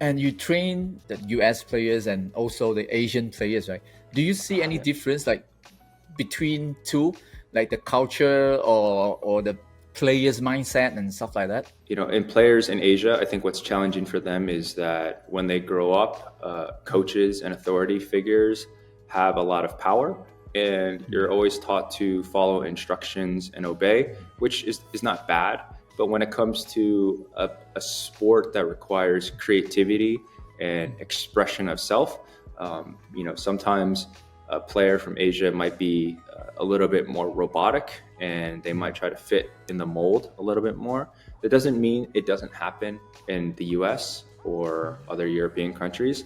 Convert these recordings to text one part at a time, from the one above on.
And you train the US players and also the Asian players, right? Do you see any difference like between two, like the culture or the players' mindset and stuff like that? In players in Asia, I think what's challenging for them is that when they grow up, coaches and authority figures have a lot of power, and you're always taught to follow instructions and obey, which is not bad. But when it comes to a sport that requires creativity and expression of self, sometimes a player from Asia might be a little bit more robotic, and they might try to fit in the mold a little bit more. That doesn't mean it doesn't happen in the US or other European countries,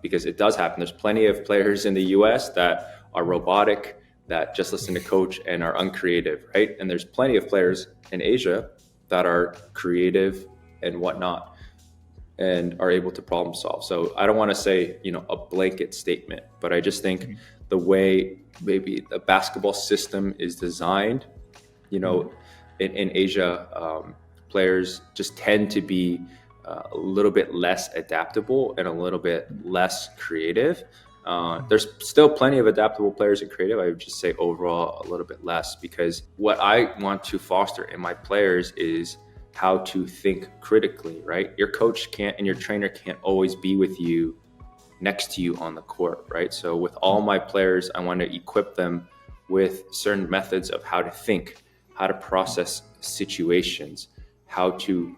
because it does happen. There's plenty of players in the US that are robotic, that just listen to coach and are uncreative, right? And there's plenty of players in Asia that are creative and whatnot and are able to problem solve. So I don't want to say, a blanket statement, but I just think the way maybe the basketball system is designed, in Asia, players just tend to be a little bit less adaptable and a little bit less creative. There's still plenty of adaptable players and creative. I would just say overall a little bit less, because what I want to foster in my players is how to think critically, right? Your coach can't and your trainer can't always be with you, next to you on the court, right? So with all my players, I want to equip them with certain methods of how to think, how to process situations, how to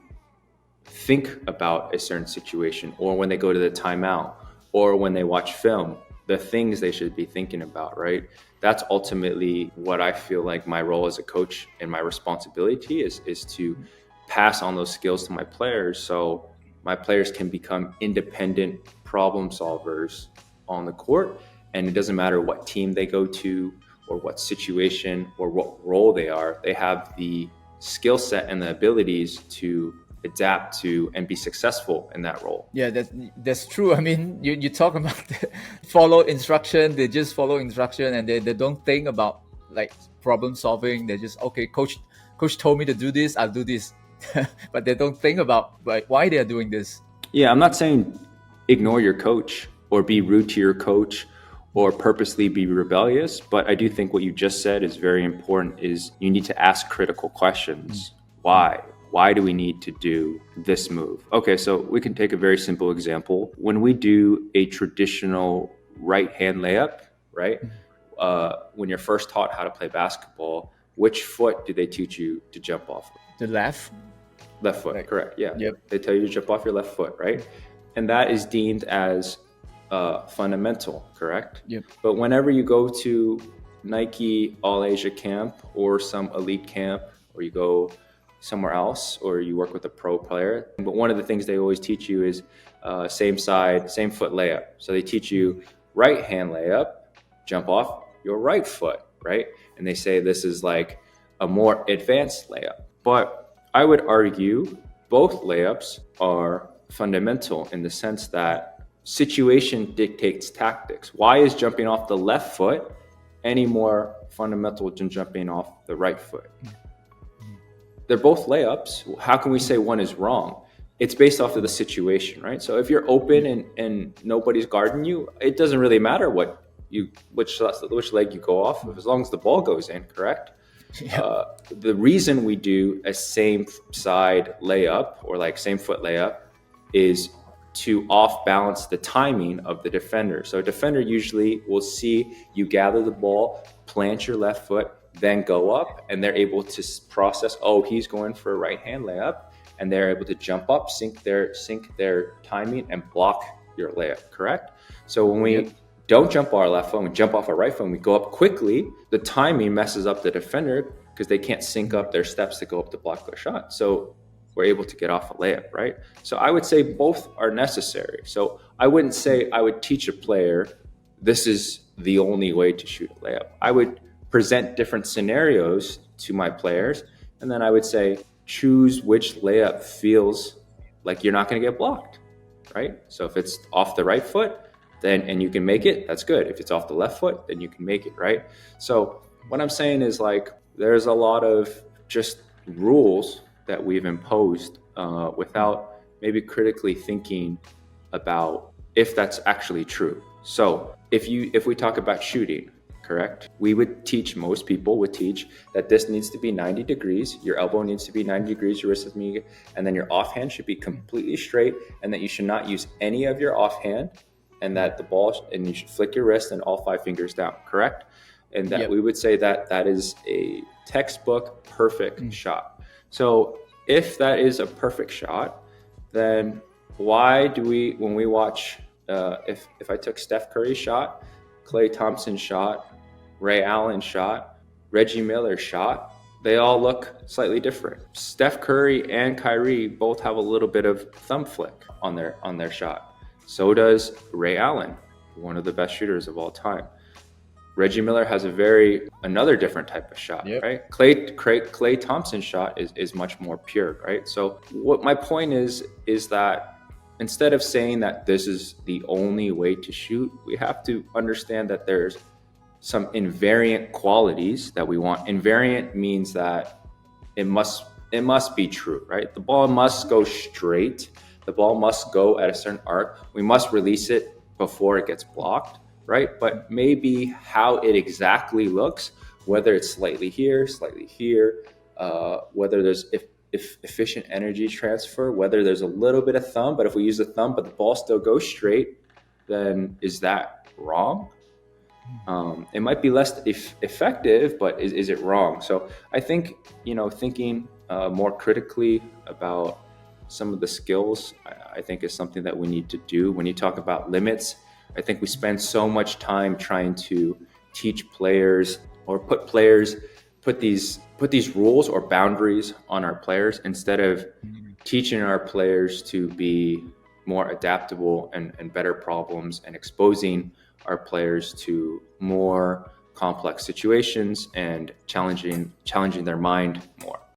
think about a certain situation, or when they go to the timeout, or when they watch film, the things they should be thinking about, right? That's ultimately what I feel like my role as a coach and my responsibility is to pass on those skills to my players, so my players can become independent problem solvers on the court. And it doesn't matter what team they go to or what situation or what role they are, they have the skill set and the abilities to adapt to and be successful in that role. Yeah, that's true. I mean, you talk about the follow instruction, they just follow instruction and they don't think about like problem solving. They just, okay, coach told me to do this, I'll do this. But they don't think about like why they are doing this. Yeah, I'm not saying ignore your coach or be rude to your coach or purposely be rebellious, but I do think what you just said is very important, is you need to ask critical questions. Why? Why do we need to do this move? Okay, so we can take a very simple example. When we do a traditional right hand layup, right? When you're first taught how to play basketball, which foot do they teach you to jump off of? The left. Left foot, Like, correct. Yeah. yep. They tell you to jump off your left foot, right? And that is deemed as fundamental, correct? Yep. But whenever you go to Nike All Asia camp or some elite camp, or you go somewhere else, or you work with a pro player, but one of the things they always teach you is same side, same foot layup. So they teach you right hand layup, jump off your right foot, right? And they say this is like a more advanced layup. But I would argue both layups are fundamental in the sense that situation dictates tactics. Why is jumping off the left foot any more fundamental than jumping off the right foot? They're both layups. How can we say one is wrong? It's based off of the situation, right? So if you're open and nobody's guarding you, it doesn't really matter which leg you go off of, as long as the ball goes in, correct? Yeah. The reason we do a same side layup or like same foot layup is to off balance the timing of the defender. So a defender usually will see you gather the ball, plant your left foot, then go up, and they're able to process, oh, he's going for a right hand layup, and they're able to jump up, sync their timing, and block your layup, correct? So when we don't jump our left foot, we jump off our right foot, we go up quickly, the timing messes up the defender because they can't sync up their steps to go up to block their shot. So we're able to get off a layup, right? So I would say both are necessary. So I wouldn't say I would teach a player, this is the only way to shoot a layup. I would present different scenarios to my players, and then I would say, choose which layup feels like you're not going to get blocked, right? So if it's off the right foot, then and you can make it, that's good. If it's off the left foot, then you can make it, right? So what I'm saying is, like, there's a lot of just rules that we've imposed without maybe critically thinking about if that's actually true. So if we talk about shooting, correct? Most people would teach that this needs to be 90 degrees, your elbow needs to be 90 degrees, your wrist is me, and then your offhand should be completely straight, and that you should not use any of your offhand, and that and you should flick your wrist and all 5 fingers down, correct? And that Yep. we would say that that is a textbook perfect shot. So if that is a perfect shot, then why do when we watch, if I took Steph Curry's shot, Klay Thompson's shot, Ray Allen's shot, Reggie Miller's shot, they all look slightly different. Steph Curry and Kyrie both have a little bit of thumb flick on their shot. So does Ray Allen, one of the best shooters of all time. Reggie Miller has another different type of shot, Yep. right? Klay Thompson's shot is much more pure, right? So what my point is that instead of saying that this is the only way to shoot, we have to understand that there's some invariant qualities that we want. Invariant means that it must be true, right? The ball must go straight. The ball must go at a certain arc. We must release it before it gets blocked, right? But maybe how it exactly looks, whether it's slightly here, whether there's efficient energy transfer, whether there's a little bit of thumb, but if we use the thumb but the ball still goes straight, then is that wrong? It might be less effective, but is it wrong? So I think, thinking more critically about some of the skills, I think is something that we need to do. When you talk about limits, I think we spend so much time trying to teach players or put these rules or boundaries on our players instead of teaching our players to be more adaptable and better problems, and exposing our players to more complex situations and challenging their mind more.